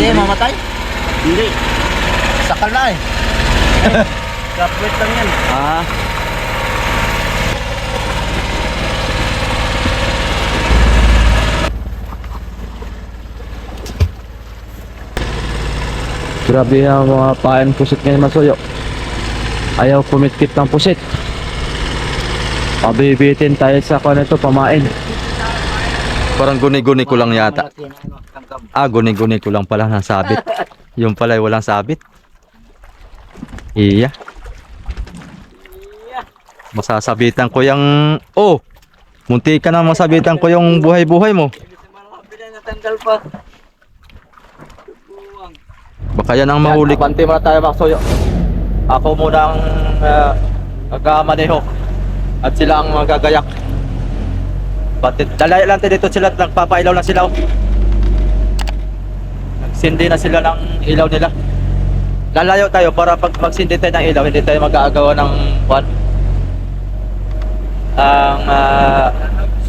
Hindi, mamatay. Hindi. Sakal na eh. Kapwet lang yan. Ah. Grabe ang mga pain pusit ngayon, Masuyo. Ayaw pumitkit ng pusit. Pabibitin tayo sa kung ito, pamain. Parang guni-guni ko lang yata. Ah, guni-guni ko lang pala nasabit. Yung pala ay walang sabit. Iya. Masasabitan ko yung... Oh! Munti ka na masabitan ko yung buhay-buhay mo. Natanggal pa. Baka yan ang mahuli. Abante muna tayo, Maksoyo. Ako muna ang nagkamaneho. At sila ang magagayak. Dalayo lang tayo dito sila. Nagpapailaw lang sila. Nagsindi na sila ng ilaw nila. Lalayo tayo para pag magsindi tayo ng ilaw, hindi tayo mag-aagawa ng one. Ang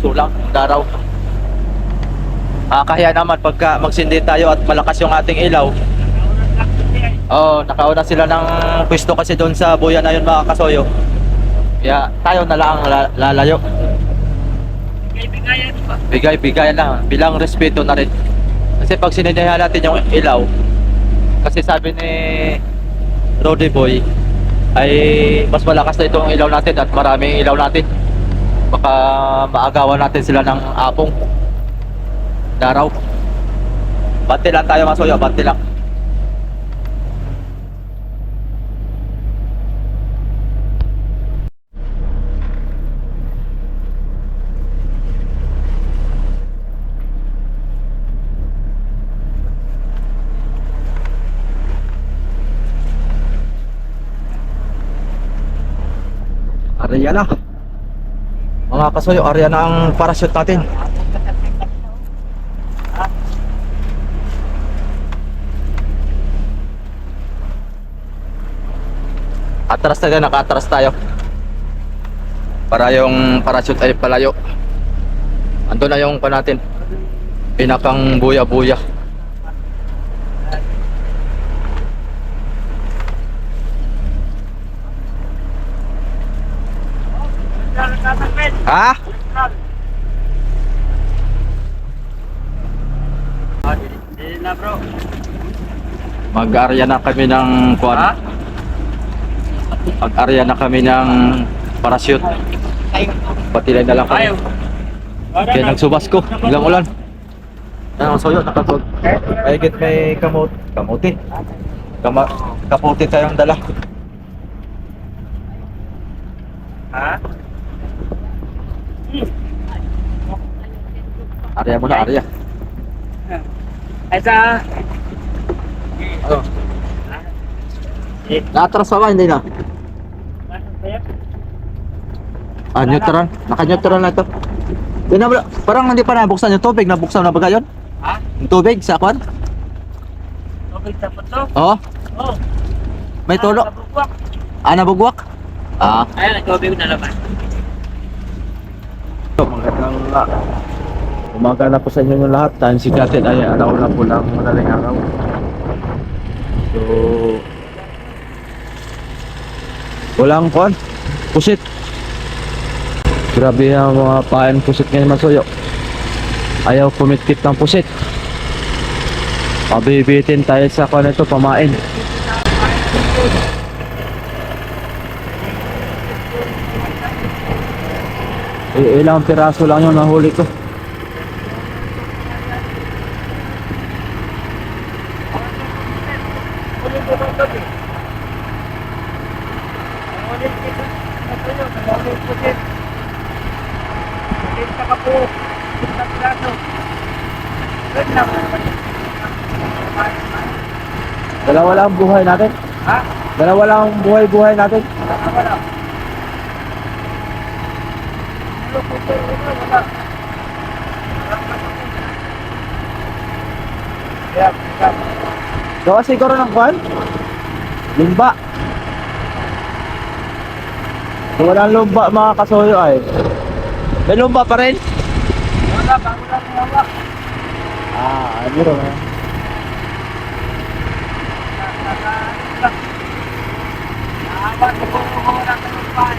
sulang, daraw. Kaya naman pagka magsindi tayo at malakas yung ating ilaw. Oh, nakauna sila ng pwesto kasi doon sa buya na yun, mga kasoyo. Kaya tayo na lang lalayo. Bigay-bigayan pa. Bigay-bigay lang, bilang respeto na rin. Kasi pag sinindihan natin yung ilaw, kasi sabi ni Roddy Boy, ay mas malakas na itong ilaw natin at maraming ilaw natin. Baka maagawan natin sila ng apong daraw. Bante lang tayo, Masuyo, bante lang. Area na. Mga kasoyo, area na ang parachute natin. Atras tayo, naka-atras tayo. Para yung parachute ay palayo. Ando na yung pa natin. Pinakang buya-buya. Ha? Hindi na bro. Mag-area na kami ng kuwan. Mag-area na kami ng parachute. Pati lang na lang kami. Kaya nagsubas ko, biglang ulan. Yan ang soyo, nakapag. Mahigit may kamuti. Kaputi tayong dala. Ha? Area mo na, area. Ay sa... Ano? Naatras pa ba? Hindi na. Neutral. Naka-neutral na ito. Parang hindi pa nabuksan yung tubig. Nabuksan na ba gayon? Ha? Yung tubig sa kwan? Tubig sa puto? Oo. Oo. May tulo. Nabugwak. Nabugwak? Ayan, nag-tubig na naman. Magandang umaga na po sa inyo yung lahat. Time si Katin ay araw na po lang madaling araw. So walang kwan, pusit. Grabe ang mga pain pusit ngayon, Masuyo. Ayaw pumitkit ng pusit. Pabibitin tayo sa kwan ito, pamain. Ilang piraso lang yung nahuli ko. Dalawa lang ang buhay natin. Ha? Dalawa lang ang buhay natin. Wala. Gawa siguro ng kwan? Lumba. So, walang lumba, mga kasoyo ay. May lumba pa rin? Wala, bago lang nawa. Ano rin. Dapat kumukuha ng talumpay.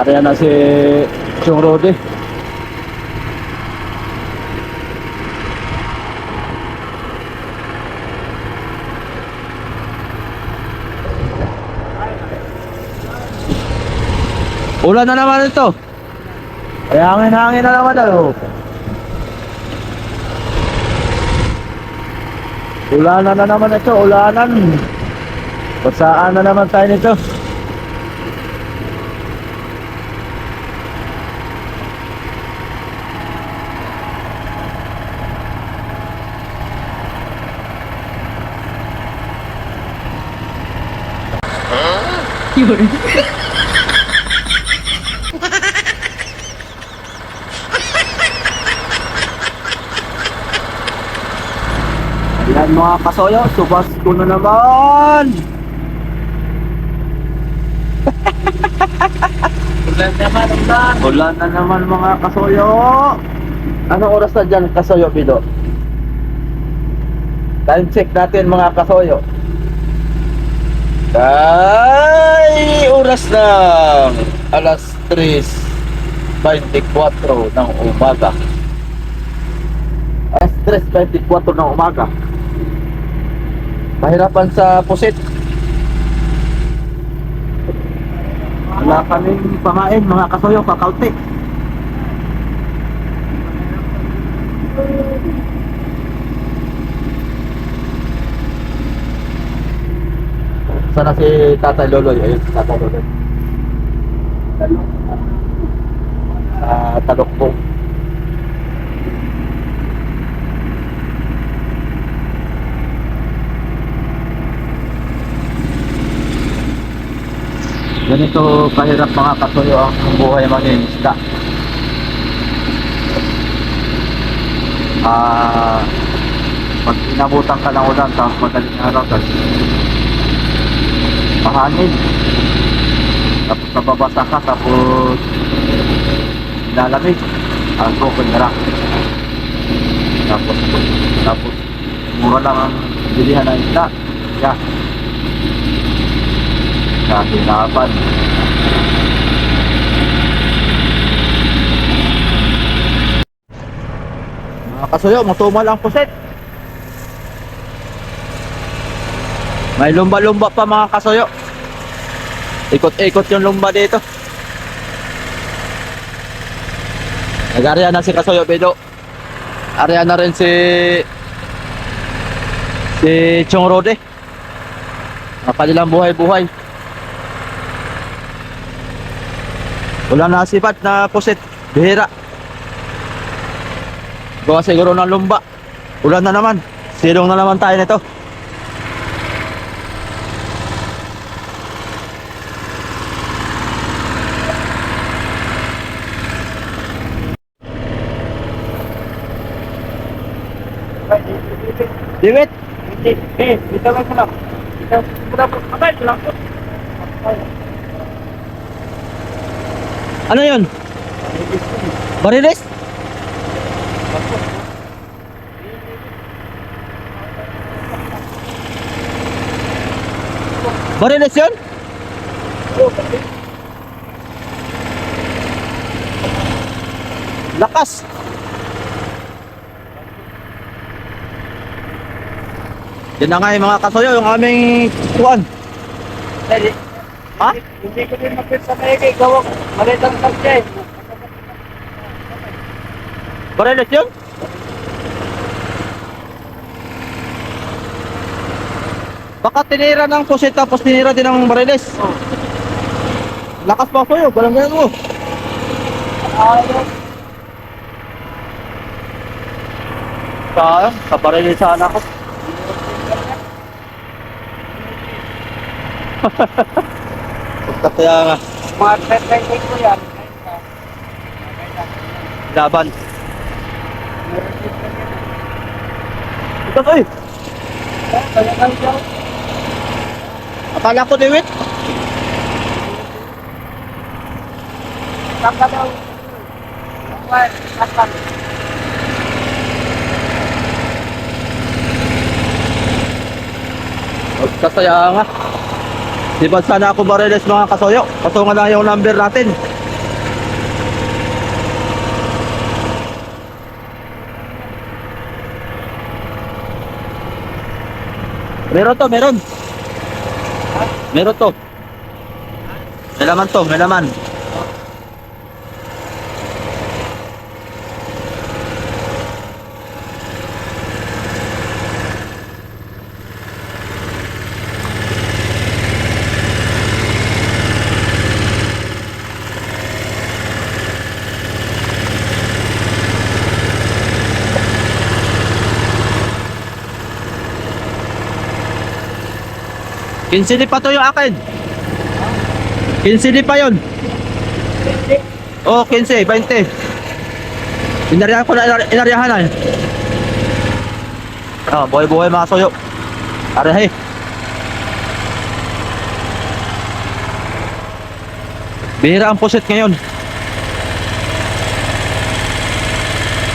Ariyan na si Chong Rodi. Ulan na naman ito. Ay, hangin-hangin na naman daw. Ulanan na naman ito, ulanan. Basaan na naman tayo nito. Yun. Ayan mga kasoyo, subas ko na naman. Ulan naman, ulan. Ulan na naman mga kasoyo. Anong oras na dyan kasoyo, Bido? Time check natin mga kasoyo. Ay, oras ng alas 3:24 ng umaga. Alas 3:24 ng umaga. Mahirapan sa pusit. Wala kaming pamain mga kasoyo, kakaunti. Sana si Tatay Loloy. Ayun si Tatay Loloy. Talokbong. Ganito kahirap mga kasuyo ang buhay mangingisda. Pag inabutan ka ng ulan tapos madaling araw tapos mahangin, tapos nababasa ka, tapos lalamig ang broken na tapos mura lang ang bilihan ng isda. Yeah, kahirapan. Mga kasuyo, matumal ang puset. May lumba-lumba pa mga kasuyo. Ikot-ikot yung lumba dito. Nag-area na si Kasuyo Bido. Area na rin si Chong Rode. Ang kanilang buhay-buhay. Wala na sipat na pusit. Bihira. Gawa siguro ng lumba. Ulan na naman. Silong na naman tayo nito. Diwit. Dito lang ko lang. Dito muna po. Abay, lang po. Ano yun? Barilis? Barilis yun? Lakas. Yan na nga yung mga kasuyo, yung aming kuwan. Ha? Hindi ko din mapit sa maigi. Gawag. Malit ang tagya eh. Barilis yun? Baka tinira ng pusit tapos tinira din ng barilis. Oh. Lakas pa sa'yo, galang-galang mo. Ayaw. Sayang, sa barilis sana ako. Kaya nga, Mga trending ko yan. laban. Ito to eh. Kaya lang daw. Akala ko diwit. Saka daw. Well, saka. Sasaya nga. Di ba sana ako marilis mga kasoyo? Kaso nga lang yung number natin. Meron to, meron. Meron to. May laman to, may laman. Kinsili pa to yung akin. Kinsili pa yun. Oh, 15, 20. Inaryahan ko na, inaryahan na. Ah, buhay-buhay mga soyo. Arahe. Bihira ang pusit ngayon.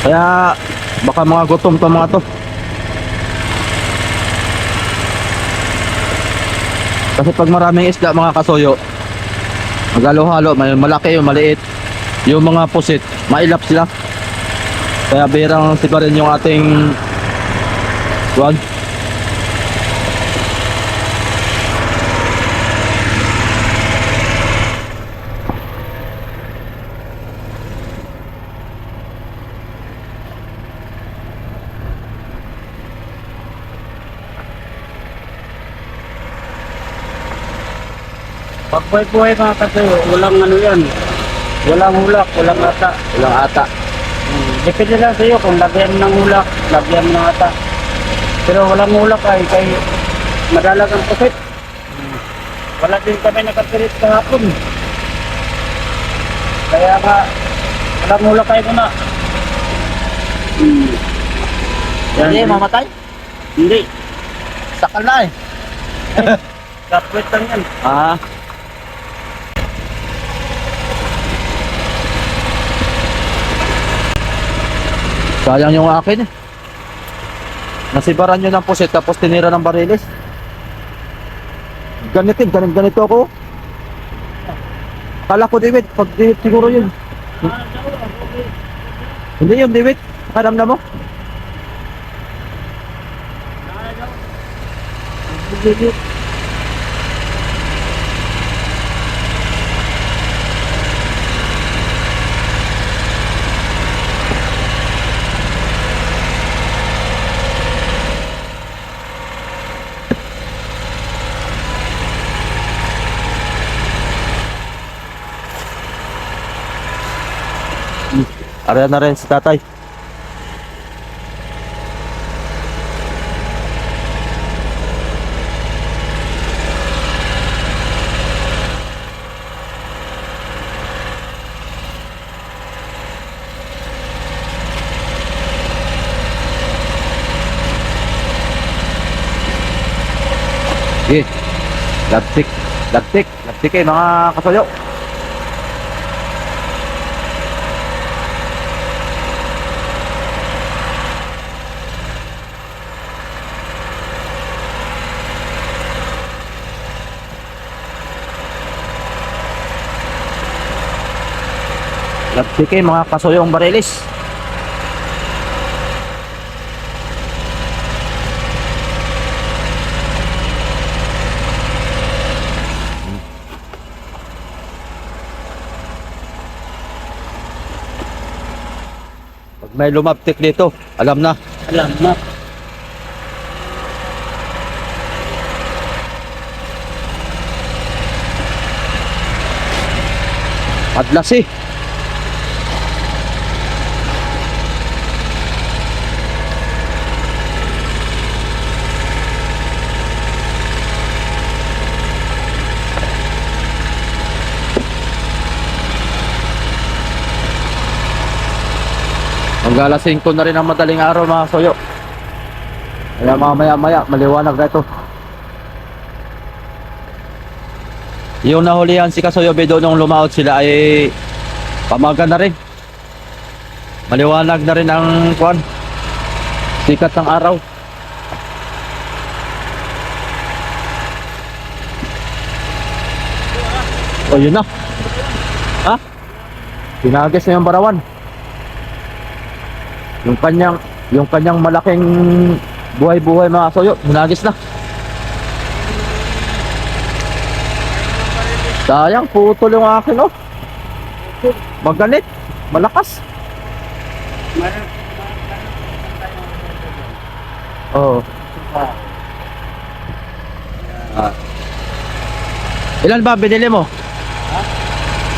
Kaya baka mga gutom to mga to. Kasi pag maraming isda mga kasoyo, maghalo-halo, may malaki yung maliit. Yung mga pusit, mailap sila. Kaya bihirang sipa rin yung ating wag. Pag buhay-buhay mga kasoyo, walang ano yan. Walang hulak, walang ata. Walang ata. Depende lang sa'yo kung lagyan ng hulak, lagyan ng ata. Pero walang hulak ay kay madalag ang pusit. Wala din kami nakapirit kahapon. Kaya nga, walang hulak ay muna. Yan. Hindi, mamatay. Hindi. Sakal na eh. Kapwet lang yan. Ah. Sayang yung akin eh. Nasibaran nyo ng pusit tapos tinira ng barilis. Ganito ako. Akala ko David, pag David siguro yun. Hindi yun David, karamdam mo. Ariyan na rin si tatay. Sige, lagtik eh mga kasoyo. Lagtik eh mga kasoyo ang barilis. Pag may lumaptik dito, alam na. Alam na. Padlas eh. Hanggang alas 5 na rin ang madaling araw mga soyo. Kaya mamaya maliwanag na ito. Yung nahulihan si Kasoyo Bedo nung lumaot sila ay pamaga na rin. Maliwanag na rin ang kuwan. Sikat ng araw. O yun na. Ha? Pinagis na yung barawan. Yung kanyang malaking buhay-buhay mga kasoyo, pinagis na. Sayang, putol yung akin, oh. Maganit, malakas. Oo. Ah. Ilan ba binili mo?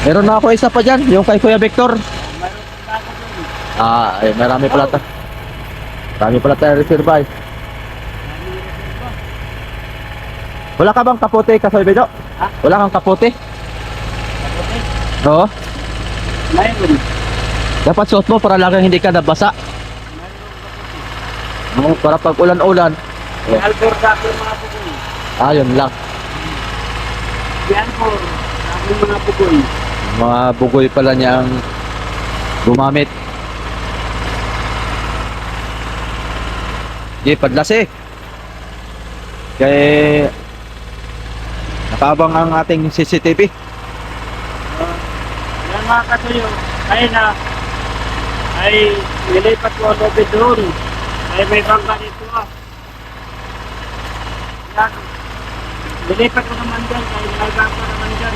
Meron na ako isa pa dyan, yung kay Kuya Victor. Ay, marami pala tayo. Marami pala tayo reserve ay. Wala ka bang kapote, Kasoy Bedo? Ha? Wala kang kapote? Oo. Mayroon. Dapat suot mo para laging hindi ka nabasa. Oo, para pag ulan-ulan. May albor sa aking mga pugoy. Yun lang. May albor sa aking mga pugoy. Mga bugoy pala niya ang gumamit. Di padlasi. Kaya nakabang ang ating CCTV. Yan mga kasuyo, kaya na ay nilipat ko ang lobby doon. Ay may bangka dito Yan. Nilipat ko naman dyan, kaya may bangka naman dyan.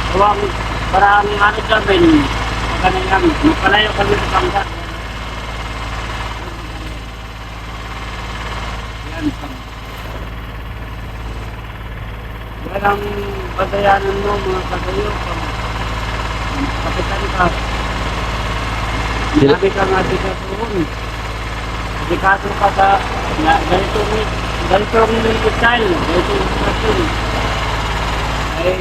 Huwag para ang ano dyan, magana yan. Magpalayo kami sa bangka. Yan. Yan ang batayanan mo mga kasuyo. Kapitan ka. Sinabi ka nga dito doon. Dedikado ka sa ganitong style, ganitong sitwasyon. Ay,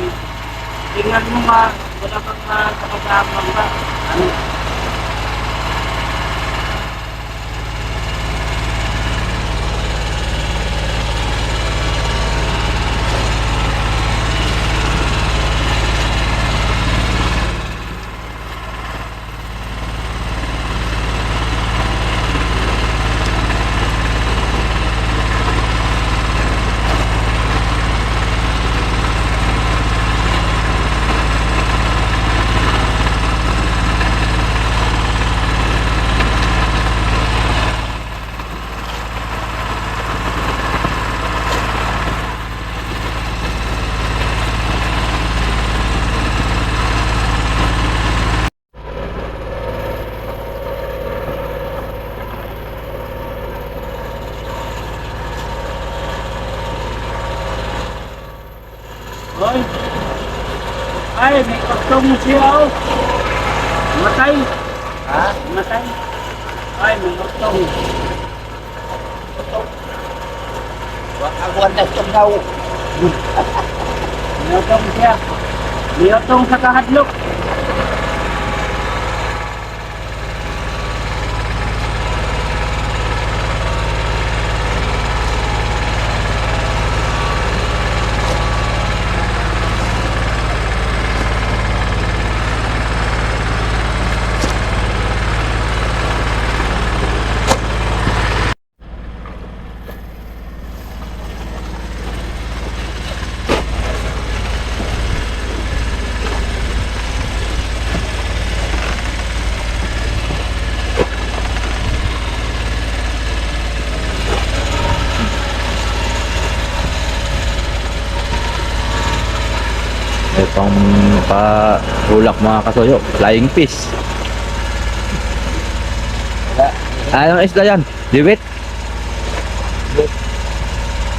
tingnan mo nga, wala kang nakasama ka. Ano? Hoy! Ay, may kastong siya oh! Matay! Ha? Matay! Ay, may kastong! Ako ang nastong daw. Niyotong siya! Niyotong sa kahadlok! Itong pa-ulak mga kasoyo, flying fish. Anong isda yan? Liwit?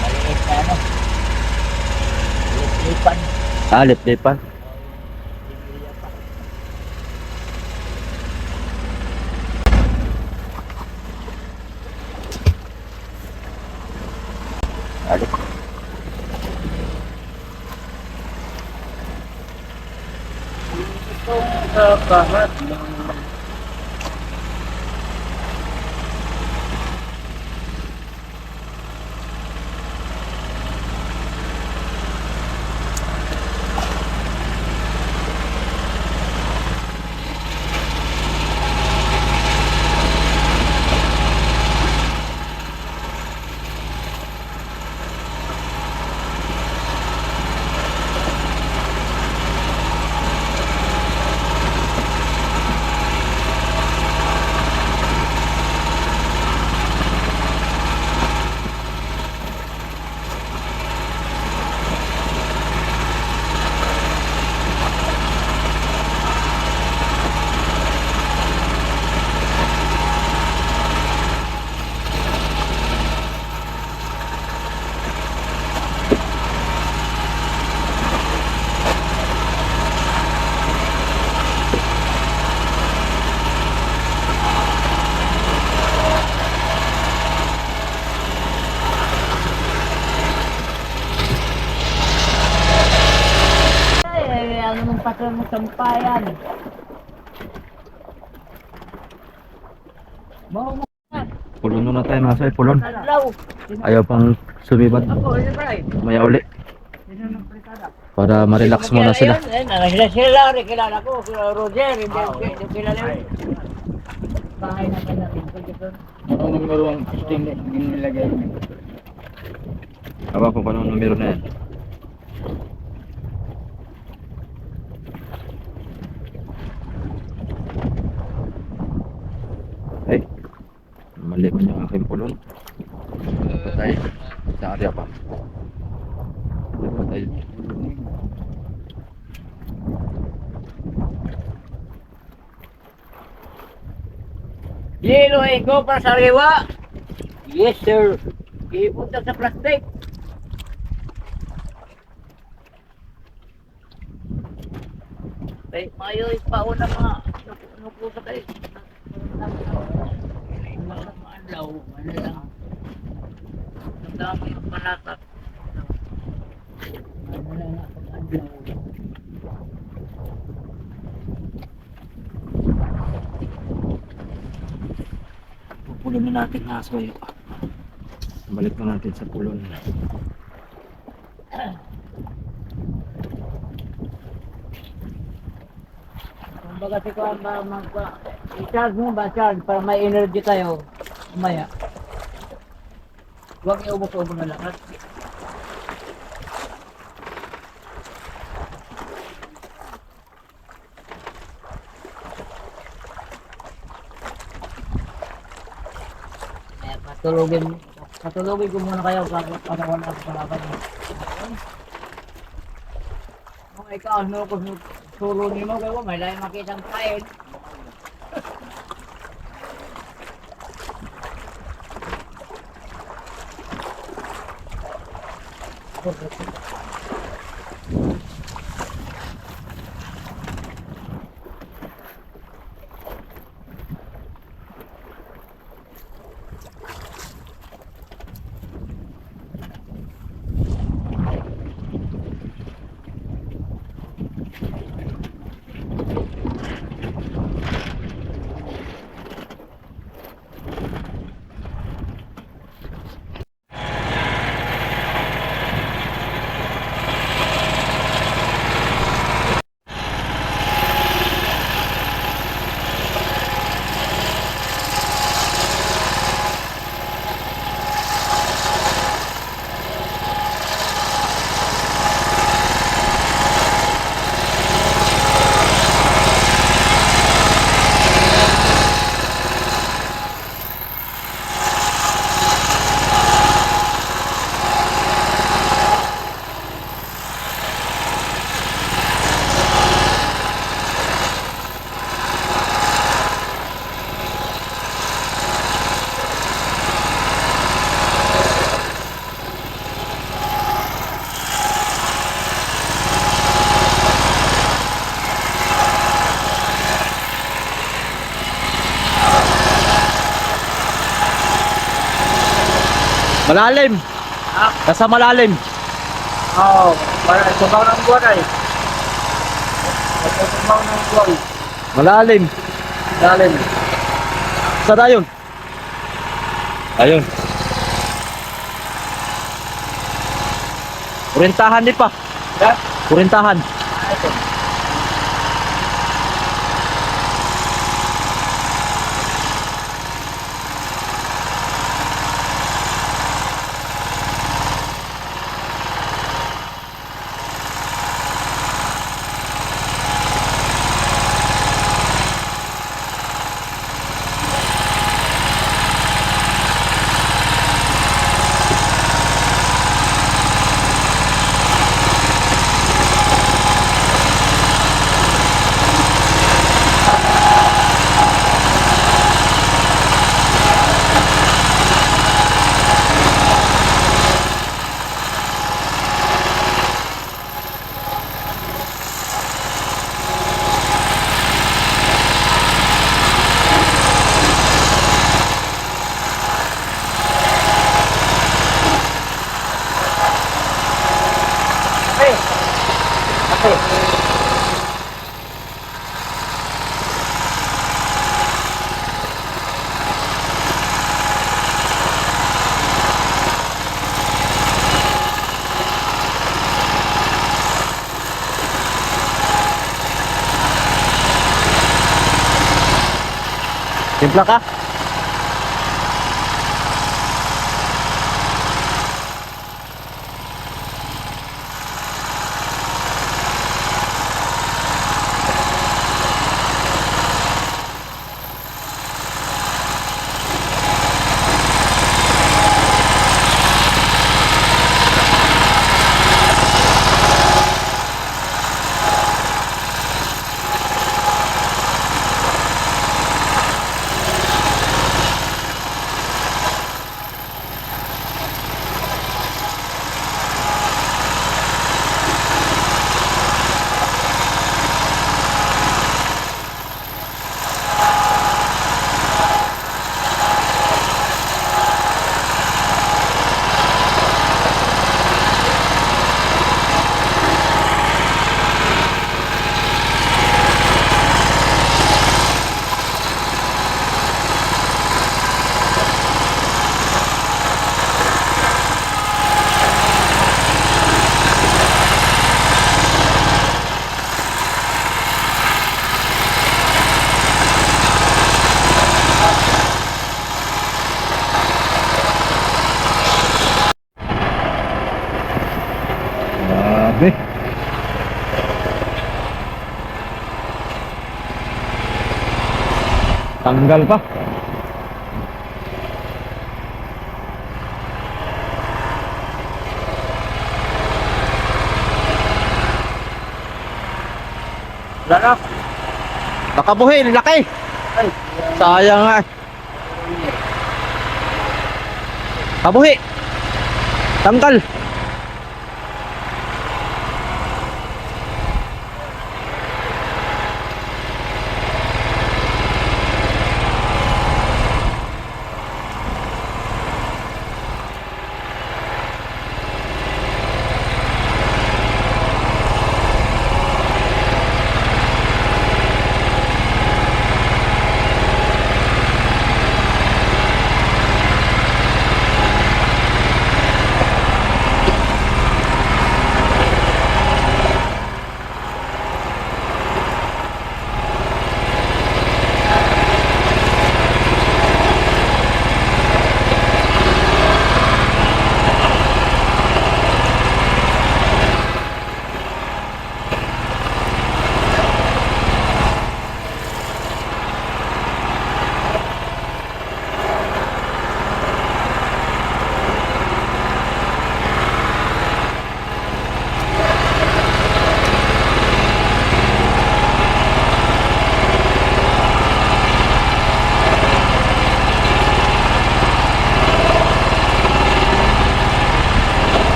Maliit na ano. Lipan. Lip-lipan. Itong sa kahadlok. sa sampayan. Mau mo. Pulon muna tayo mga soy, pulon. Adlaw. Ayaw pang sumibat. Ako, yun ba? Maya uli. Sino nang pritada? Para ma-relax muna sila. Sila, kilala ko, sila Roger, hindi kilala yun. Bahay naman natin. Ano numero ang testing nilagay mo? Hawa ko kung anong numero na yan. Ay, mali man yung aking pulon. Patay. Sa area pa. Patay. Yelo, ikaw para sa rewa. Yes, sir. Ipunta sa plastic. Ay, mayo ipauna mga nukusa kayo. Mga maalaw, ano lang. Ang dami yung palatak. Ano lang ako adlaw. Pupulon na natin na soy. Balik na natin sa pulon. Kumbaga si Kuan ba i-charge mo ba charge para may energy tayo umaya. Huwag iubos-ubos na lahat. Patulogin ko muna kayo para wala sa kalaban. Kung ikaw, ano ko sulo ni mo, kaya may layo makitang kain. Malalim! Nasa malalim! Oo, para sumaw ng buwan ay. Sumaw ng buwan. Malalim! Dalim. Saan na yun? Ayun. Kurintahan di pa. Ya? Kurintahan. Ito. Timpla ka? Grabe. Tanggal pa. Lalak. Nakabuhi, laki. Ay, Sayang nga. Kabuhi. Tanggal.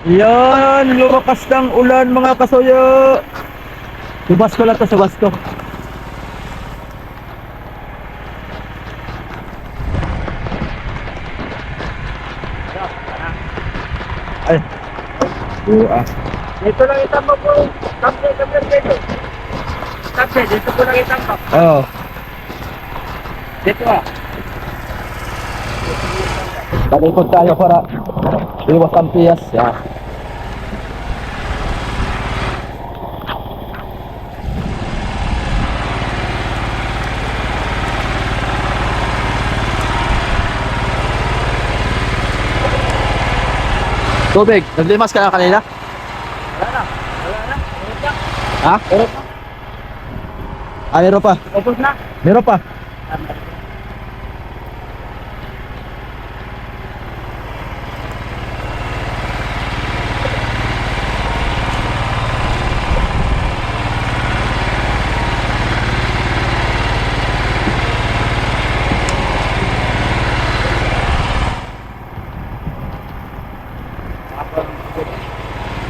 Yan, lumakas ng ulan mga kasuyo. Subas ko lang to, subas ko. Ay. Dito lang itambak po. Kapse dito. Kapse, dito ko lang itambak. Oo. Dito ah. Talikod tayo para iwas ang piyas. Yan. Tubig, naglimas ka na kanina? Wala na. Wala na. Meron na. Ha? Meron na. Ah, meron pa. Ubus na. Meron pa.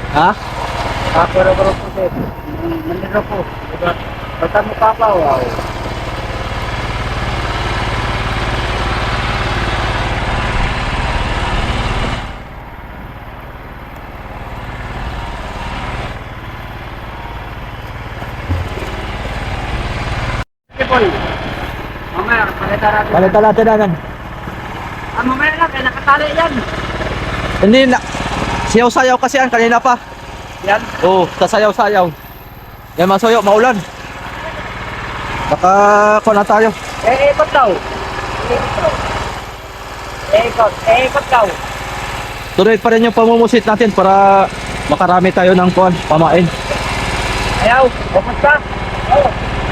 Ha? Pero po sir. Manilo po. Basta mo pa wow. Okay, boy. Mamaya, palitan natin. Palitan natin na yan. Mamaya lang, kaya nakatali yan. Hindi na. Siyaw-sayaw kasi yan kanina pa. Yan. Oo, sasayaw-sayaw. Yan mga suyo, maulan. Baka ko na tayo. Ikot daw. Ikot daw. Tuloy pa rin yung pamumusit natin para makarami tayo ng kuwan, pamain. Ayaw, bukod ka. Oh.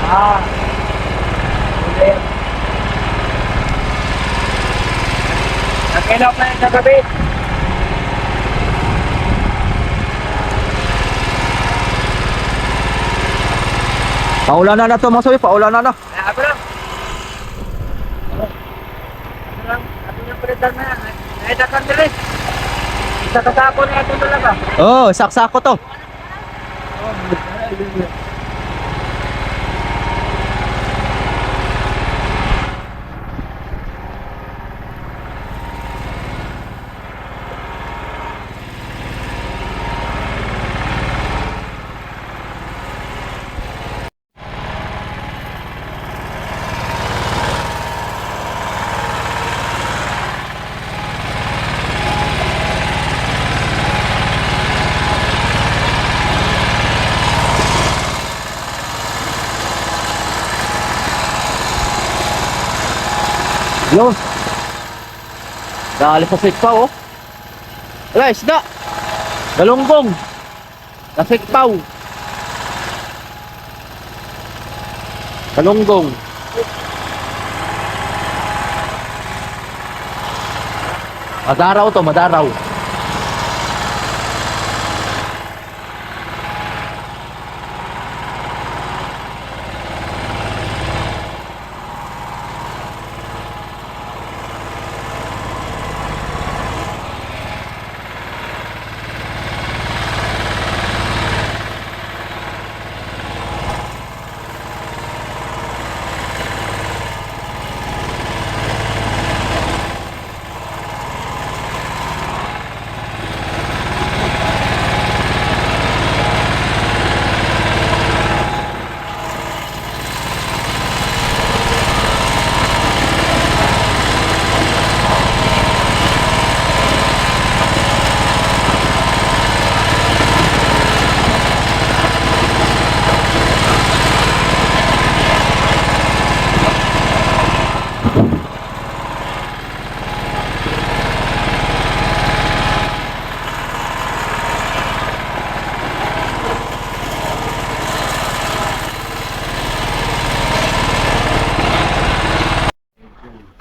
Ah. Okay. Nakilap na yung nagabi. Paulan na to mga suyo, paulan na. Ako lang. Ako lang. Ako yung palitan na yan. Nahidakan dili. Isa kasako na ito talaga. Oo, saksako to. Yun. Naalis sa sikpaw, oh. Wala, isda. Galunggong. Nasikpaw. Galunggong. Madaraw to, madaraw.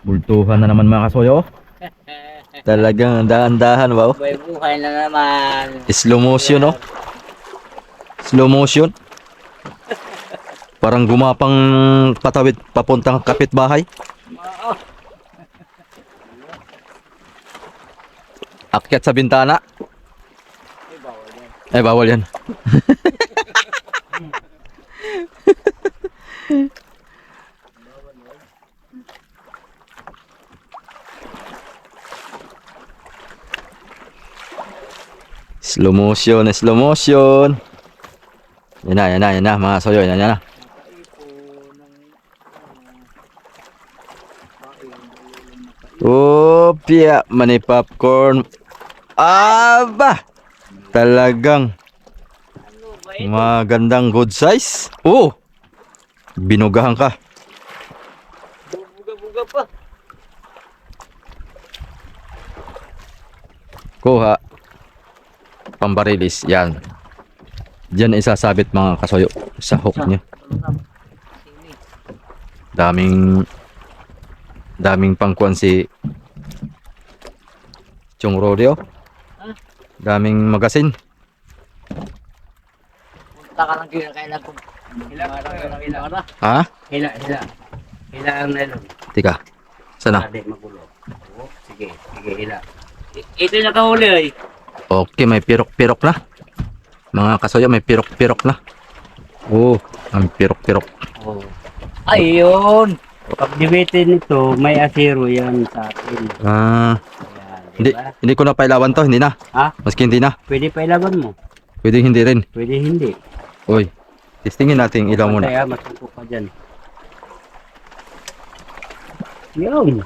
Bultuhan na naman mga kasuyo. Talagang dahan-dahan, wow. Buhay buhay na naman. Slow motion, no? Slow motion. Parang gumapang patawid papuntang kapitbahay. Akyat sa bintana. Ay, bawal yan. Slow motion, slow motion. Yan na, mga soyo, yan na. Opya, mani popcorn. Aba! Talagang magandang good size. Oh! Binugahan ka. Buga-buga pa. Kuha. Pambarilis. Yan. Diyan isasabit mga kasoyo sa hook niya. Daming pangkuan si Chong Rodeo. Daming magasin. Punta ka lang kailan ko. Hila. Ha? Hila. Hila ang nylon. Tika. Sana? Hindi magulo. Oo, sige, hila. Ito yung nakahuli ay. Okay, may pirok-pirok na. Mga kasoyo, may pirok-pirok na. Oh, ang pirok-pirok. Oh. Ayun. Pag dibitin nito, may asero yan sa atin. Ah, Ayan, diba? hindi ko na pailawan to, hindi na. Ha? Maski hindi na. Pwede pa ilaban mo. Pwede hindi rin. Pwede hindi. Uy, testingin natin ilaw muna. Kaya matungkol ka dyan. Yun.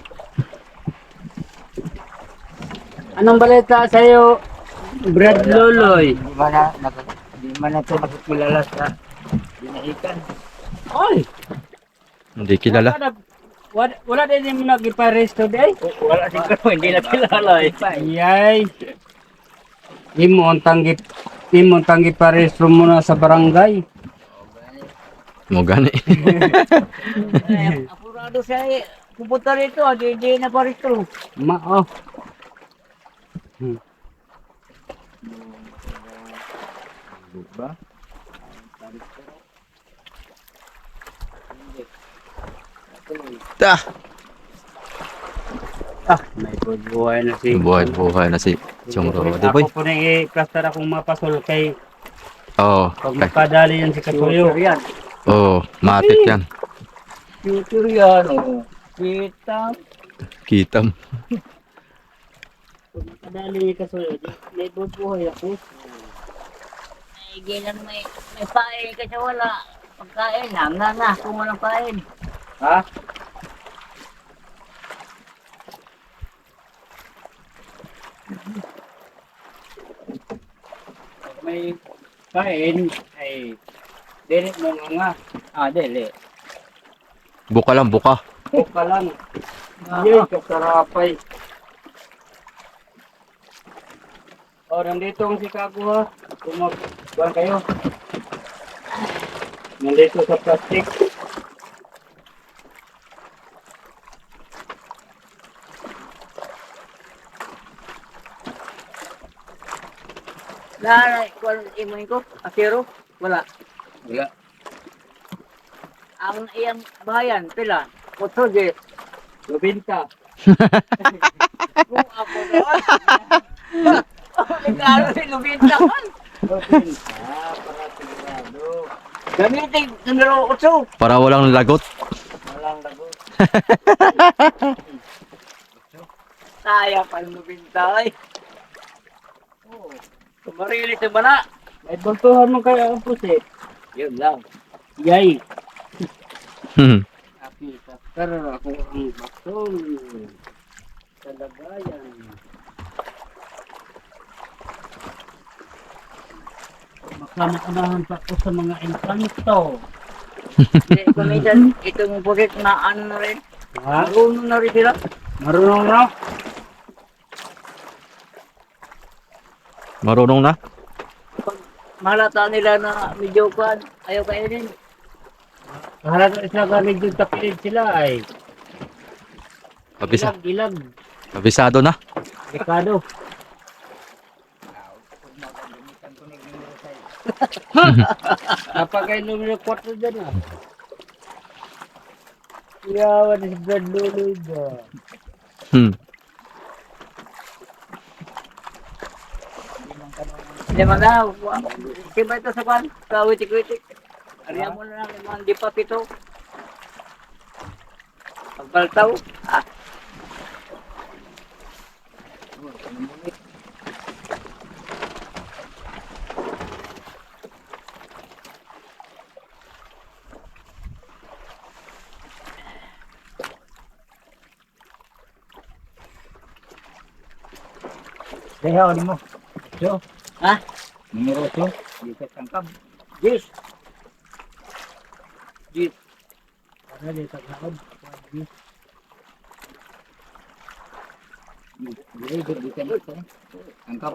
Anong balita sa'yo, Brad Loloy? Di man na ito nakikilala sa binaikan. Oy! Hindi kilala. Wala din mo nag-iparesto day? Wala siguro, hindi na kilala eh. Ayay. Imo ang tanggip paresto mo na sa barangay. Mo gani. Apurado siya eh. Pupunta rito, di na pa rito. Oh. Diba? Ta. May buhay na si. Buhay na si Chong Rodeo boy. Ako po na i-plaster akong mapasol kay Oo. pag makadali yan si Katuyo. Future yan. Oo, matik yan. Future yan. Oh. Kita. Kitam. Pag makadali ni Katuyo, may buhay ako. Ay, ganyan may pain kasi wala. Pagkain, na. Kung walang pain. Ha? Pag may kain, ay dili mo nga. Dili. Buka lang, buka. Buka lang. Yay, kasarapay. Nandito ang Chicago ha. Kumakuan kayo. Nandito sa plastic. Lahat, kung imoy ko, asiro, wala. Wala. Ang iyang bayan, pila, kutso di, Lubinta. kung ako doon. Nagkano si Lubinta man. Lubinta. Para sigurado. Gamitin, numero 8. Para walang lagot. Walang lagot. Saya pa ng Lubinta ay. Kumarili sa bana. May bantuhan mo kaya ang pusit. Yun lang. Yay. Hmm. Nakita. Pero ako ang basol. Talagayan. Makamakabahan pa ako sa mga engkanto. Hindi, kumisan, itong pusit na ano na rin. Ha? Marunong na rin sila. Marunong na? Marunong na? Mahalata nila na medyo kan, ayaw kainin. Kahalaga isa ka medyo tapilid sila ay. Abisa. Ilag. Abisado na. Dekado. Napagay numero 4 dyan ah. Yawan si Brad Loloy ba? Hindi man na. Siba ito sa kwan. Sa witik-witik. Ariya mo na lang yung mga hindi pa pito. Pagbaltaw. Ah. Deha, di mo. So, Ha? numero 8. Di ka tangkab. Yes. Yes. Para di ka tangkab. Di ka tangkab.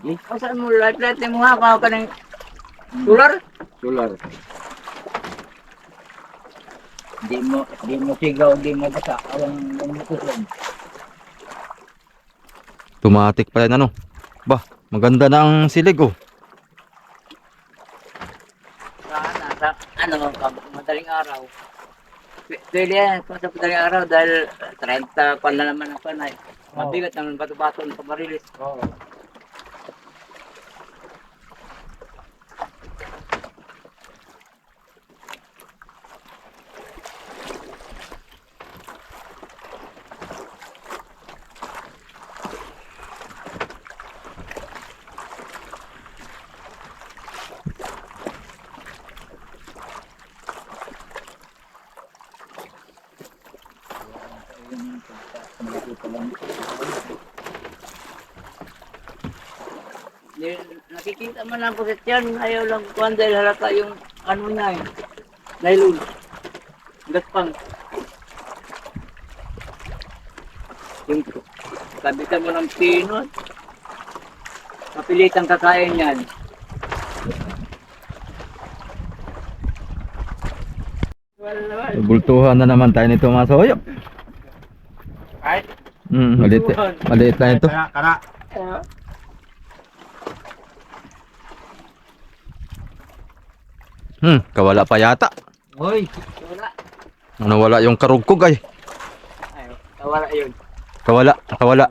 Di. Saan mo lahat-lahat mo nga pa ka ng tular? Sular. Di mo sigaw, di mo basa. Awang umutusan. Automatic pa yan ano. Bah, maganda na ang silig oh. Sa madaling araw. Pwede yan, kung sa madaling araw dahil 30 pa na naman ang panay. Mabigat naman bato-bato ng pamarilis. Oo. Nakikita man ang pusit yan, ayaw lang kuhan dahil halata yung ano niya eh. Nylon. Gaspang. Yung kabitan mo ng pino. Kapilitang kakain yan. Bultuhan na naman tayo nito mga soyo. Kahit? Maliit, maliit lang ito. Kara. Kawala pa yata. Hoy. Wala. Nawala yung karugkog ay. Ayaw. Wala yun. Kawala.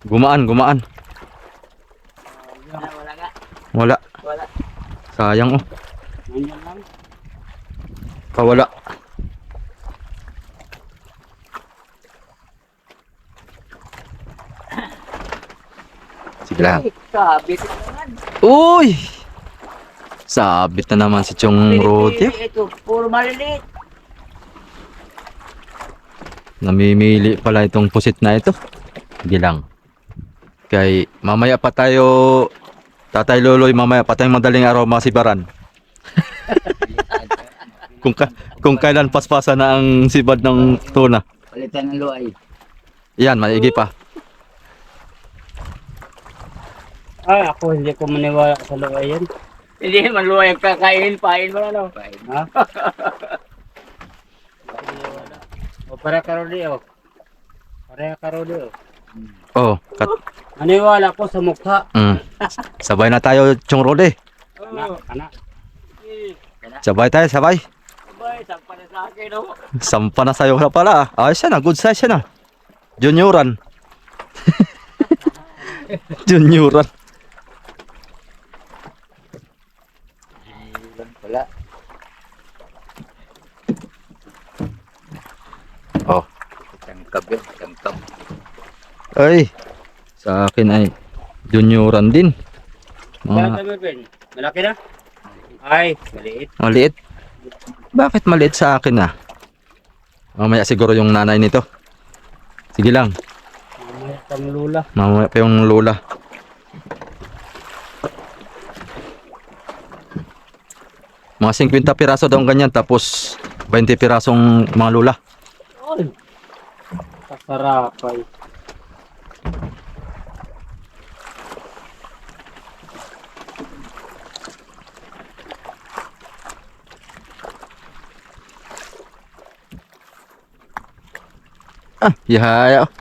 Gumaan. Wala nga. Wala. Wala. Sayang oh. Ganyan lang. Kawala. Sige lang. Sabit na naman. Uy! Sabit na naman si Chong Rodeo. Ito, puro maliliit. Namimili pala itong pusit na ito. Sige lang. Kay mamaya pa tayo, Tatay Loloy, mamaya pa tayong madaling araw masibaran. kung kailan paspasan na ang sibad ng tuna. Palitan ng luay. Yan, maigi pa. Ay, ako hindi ko maniwala sa luay yan. Hindi man luwa yung kakainin, pain mo na no. Ha? O para karodi o. Para karodi o. Oh, Maniwala ko sa mukha. sabay na tayo, Chong Rode. Kana. Sabay tayo, sabay. Sabay, sampa na sa akin no. Sampa na sa'yo na pala. Ayos yan, good size yan ah. Junioran. Junioran. Wala. Oh. Tangkab yun, tangkab. Ay, sa akin ay junioran din. Mga Malaki na? Ay, maliit. maliit. Bakit maliit sa akin ah? Mamaya siguro yung nanay nito. Sige lang, Mamaya pang lula. mamaya pa yung lula. Mga 50 piraso daw ang ganyan, tapos 20 pirasong mga lula. Ay. Kasarapay. Yahaya oh.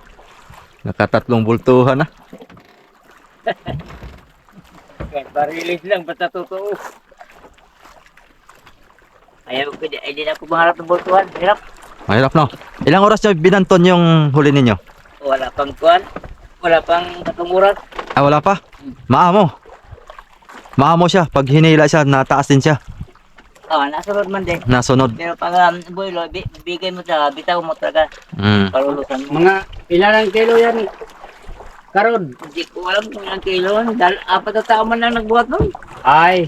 Nakatatlong bultuhan na. Barilis lang, basta totoo. Ayaw ko, hindi na ako maharap ng bultuhan. Hirap. Mahirap no. Ilang oras nyo binanton yung huli ninyo? Wala pang kuhan. Wala pang katumuran. Ah, wala pa? Maamo. Maamo siya. Pag hinila siya, nataas din siya. Oh, nasunod man din. Nasunod. Pero pag boilo, bigay mo sa bitaw mo talaga. Mm. Palulusan mo. Mga ilang kilo yan? Karon. Hindi ko alam kung ilang kilo. Dahil 4 na tao man lang nagbuhat nun. Ay.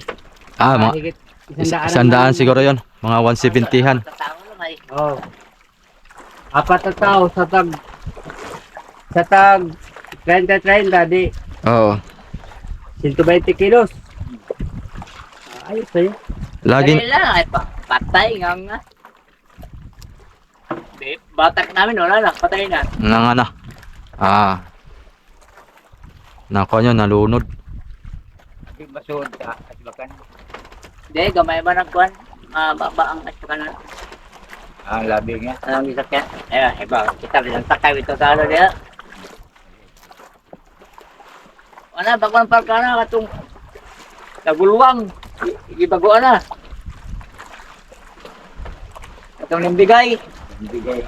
Mga Higit isandaan siguro yon. Mga 170-han. 4 na tao lang ay. Oh. 4 na tao sa tag 30-30 di Oo. 120 kilos. Ayos sa'yo. Laging, Dali lang ay patay nga. Batak namin wala na. Patay na. nang ano. Nako nyo, nalunod. Basod ka. Asbakan. Hindi, gamay ba nagkuhan? Baba ang asbakan na. Ang labi nga. Anong isakyan? Iba. Kita rin ang takay ito sa ano niya. Wala, bago ng parka na. Katong nagulwang. Ibagoan na. Katong nambigay.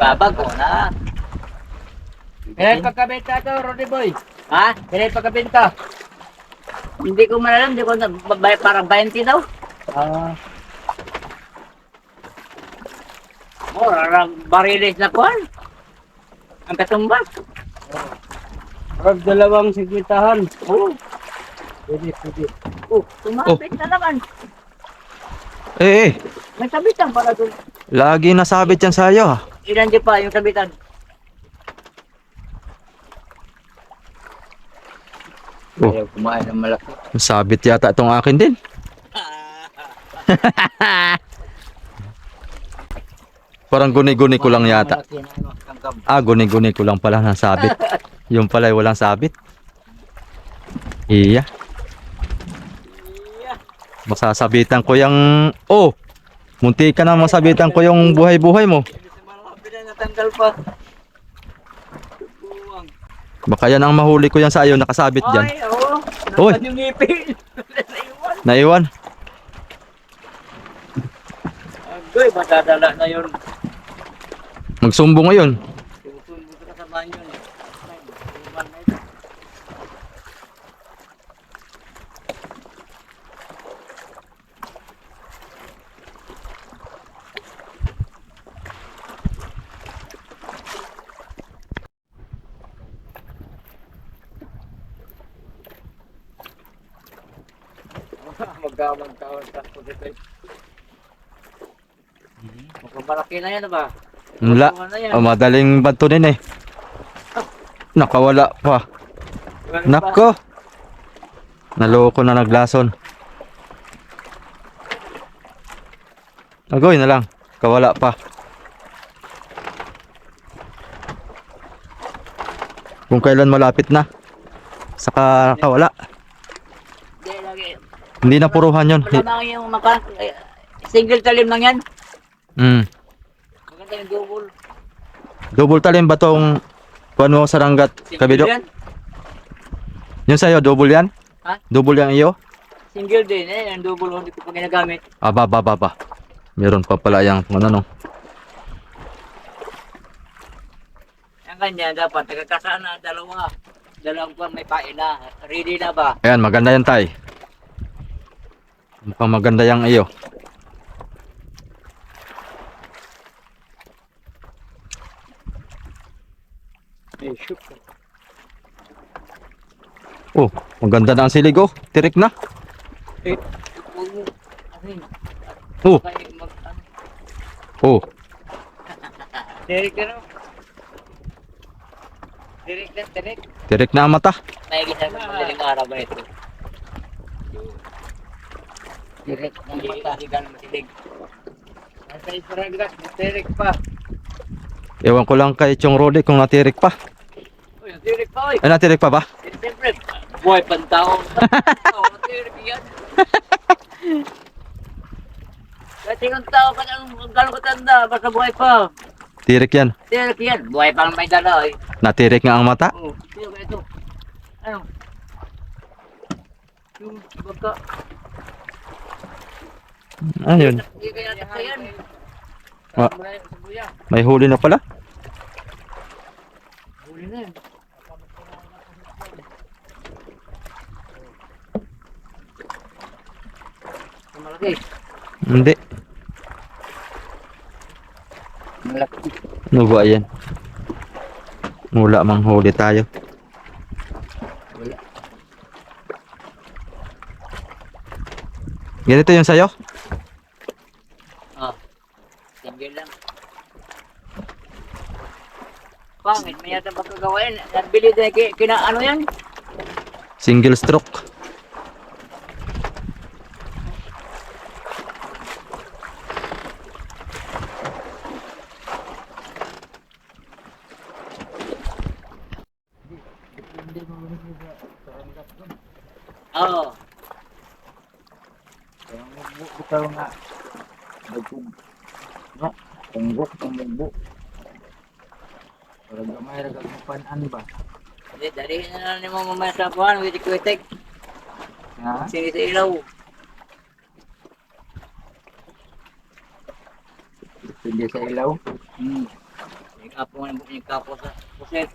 Babago na. Kailan pagkabenta to, Roddy Boy? Ha? Kailan pagkabenta? Hindi ko malalam. Hindi ko na, parang 20 daw. Ah. Oh, rarang barilis na kuhan. Ang katumbas. Pag dalawang sigwitahan. Oh, Pwede. tumapit na naman. Eh, May sabitan pala doon. lagi nasabit yan sa'yo. Ilan di pa yung sabitan? Oh. Ayaw kumain ng malaki. Sabit yata itong akin din. Parang guni-guni ko lang yata. Malaki na yung tangkab. Guni-guni ko lang pala nasabit. Yung pala ay walang sabit. Iya. Masasabitan ko yung... Oh! Munti ka na masabitan ko yung buhay-buhay mo. Malaki na natanggal pa. Buwang. Baka yan ang mahuli ko yan sa iyo, nakasabit dyan. Ay, oo. Uy. Nasaan yung ngipin? Naiwan. Naiwan. Agoy, matadala na yun. Magsumbong ngayon. Susunod ka sa banyo eh. Ay, iwan na ito. Magkamang tawag sa positive. Mukhang malaki na yan ba? Wala. Madaling bantunin eh. Nakawala pa. Nako. Naloko na naglason. Agoy na lang. Kawala pa. Kung kailan malapit na. Saka kawala. Hindi, lagi. Hindi na puruhan yun. Malamang yung single talim lang yan. Maganda yung double. Double talim ba tong kuwan mo sa ranggat kabido? Yan. Yun sa'yo, double yan? Ha? Double yang iyo? Single din eh. Yung double hindi ko pa ginagamit. Ba. Meron pa pala yung ano no. Ang kanya dapat nagkakasaan na dalawa. Dalawang pa may pain na. Ready na ba? Ayan, maganda yan tay. Mukhang maganda yung iyo. Oh, maganda na ang silig oh. Tirik na. Oh, oh. Derek ka no? Derek. Tirik na ang mata. May gisa ng madaling araw ba ito? Derek ng mata. Hindi gano'ng masilig. Nasa Israelas, Derek pa. Ewan ko lang kay Chong Rode kung natirik pa. Uy, Derek pa oy. Ay, natirik pa ba? Siyempre, buhay pantao. Derek yan. Kasi kung tao ka ng gano'ng katanda, basta buhay pa. Tirik yan. Derek yan, buhay pang may dala oy. Natirik nga ang mata. Oh, sino ba ito? Ano? Yung baka. Ayun. Hindi kaya natin yan. Ah. Mula yung sabuya. May huli na pala. Huli na yun. malaki. Hindi. Malaki. Ano ba yan? Mula manghuli tayo. Wala. Ganito yung sayo? Ah, single lang. Pangit, may yata pagkagawain. Nabili din, ano yan? Single stroke. Oo. Bitaw nga. Dagkog. Nga. Tunggok, tumugbo. Para gamay ra kag mapan-an ba? Hindi, dalihin na lang ni mo mamaya sa buwan. Witik-witik. Ha? Sige sa ilaw. Hindi sa ilaw. Hmm. Yung kapo sa puset.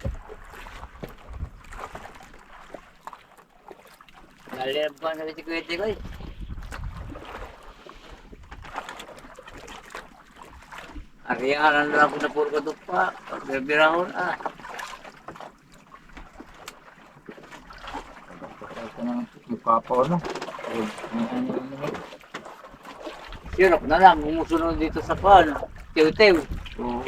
Dalihin pa sa witik-witik ko eh. Ariyanan na ako na puro kadupa. Pagbibirahon Pasal ko ng mukha po, no? Ano. Sirap na lang. Umusunod dito sa pan. Tiw-tiw. Oo.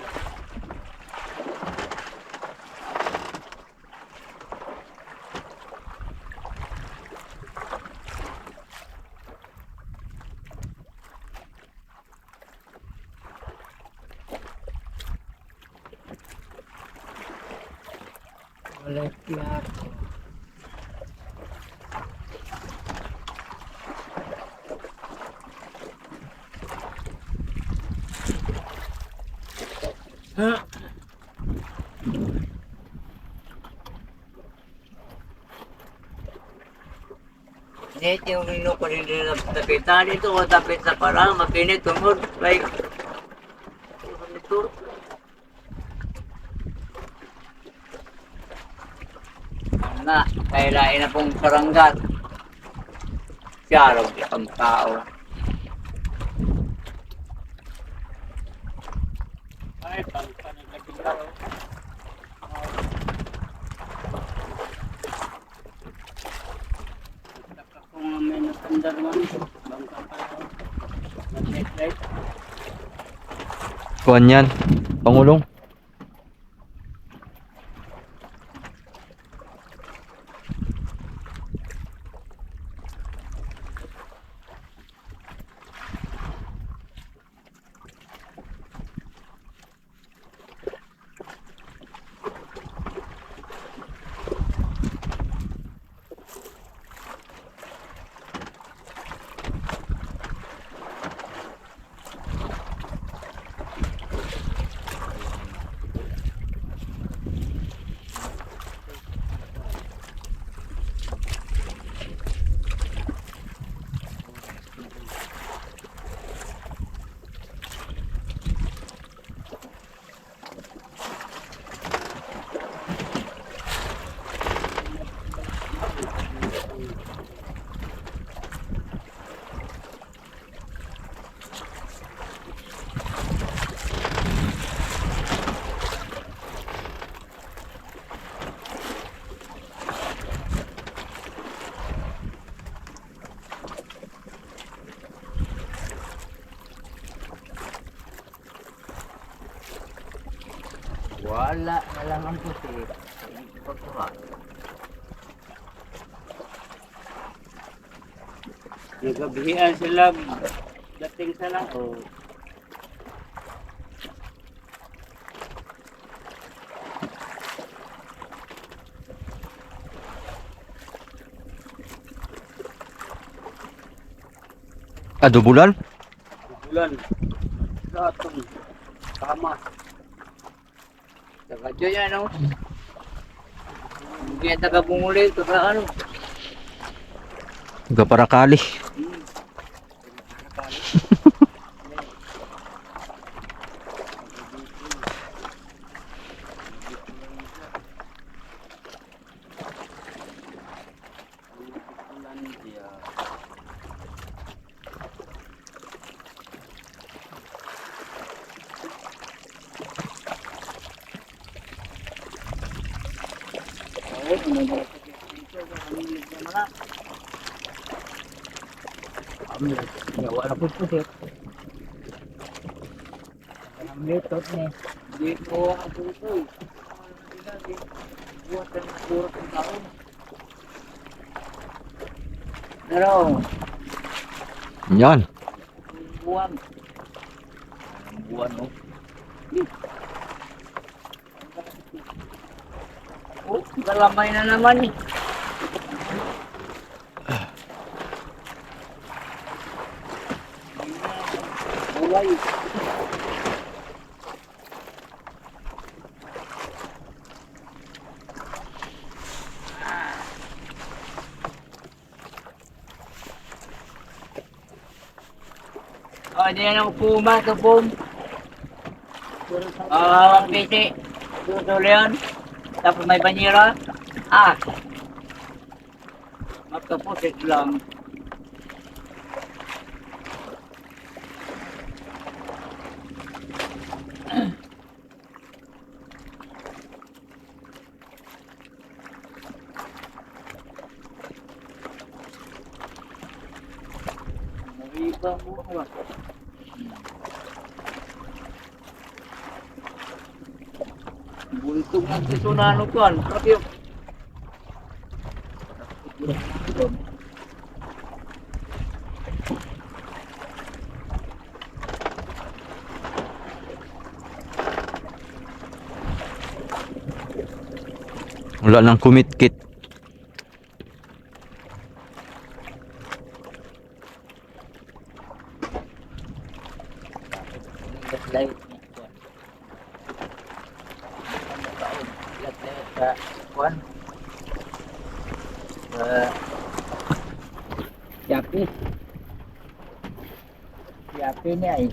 Wala plato. Net yung nino ko rin nila tapitan dito o tapit sa parang mapinit tungod. Like, ito. Na, kailain na pong saranggat. Siyarog ang tao. Ay, pang-panaglagin tao. Kung may natandar man, bangka pa lang. Nag-light. Kuhan yan. Pangulong. Wala na lang ang puti. Pagkuha. Nagabihan sila dating sa lang. Oh. Adubulan? Bulan. Ratong. Tama. Tagadyo yan, no? Hindi yan taga-bunguli. Taga ano? Gaparakali. Wala po po siya. Ang litot ni. Dito ang puto. Buhat ang kurot ng taon. Pero, Yan. buwan. Ang buwan, no? Oh, galamay na naman eh. Buhay. Oh, di yan ang puma sa pum. Ang kiti. Susul yan. Tapos may banyera. Ah. Magkapusit lang. Nariba mo ba? Buntong ang sisunano ko. Ano yun? Wala nang kumit-kit. Light sa kuan. Yapi. Yapi ni ay.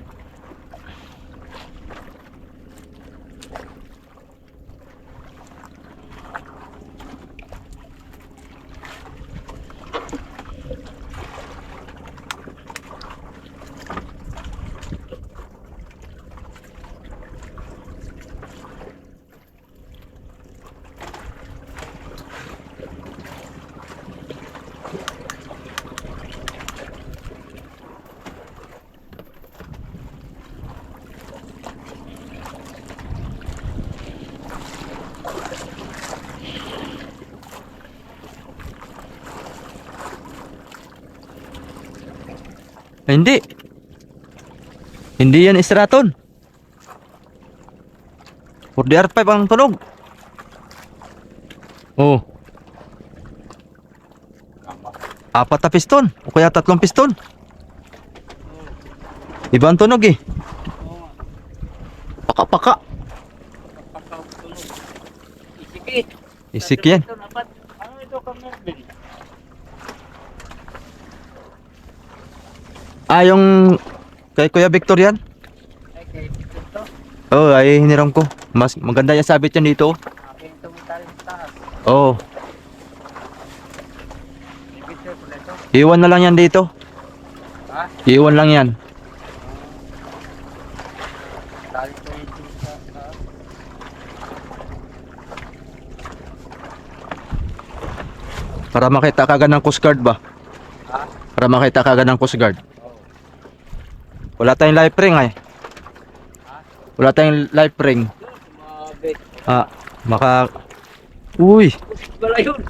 Hindi. Hindi yan Straton. 4DR5 ang tunog. Oh. 4 na piston. O kaya 3 piston. Iba ang tunog eh. Paka-paka. Isikit. Isik yan. Ano ito kang Melvin? Ah, yung kay Kuya Victor yan? Okay, ito. Oo, ay hiniram ko. Mas maganda yung sabit yan dito. Aking tumutali sa taas. Oo. May picture ko na ito. Iwan na lang yan dito. Ha? Iwan lang yan. Tali ko ito sa taas. Para makita kagad ng Coast Guard ba? Ha? Para makita kagad ng Coast Guard. Oo. Wala tayong life ring eh. Ha? Wala tayong life ring. Sumabit. Ah, maka... Uy! Wala yun.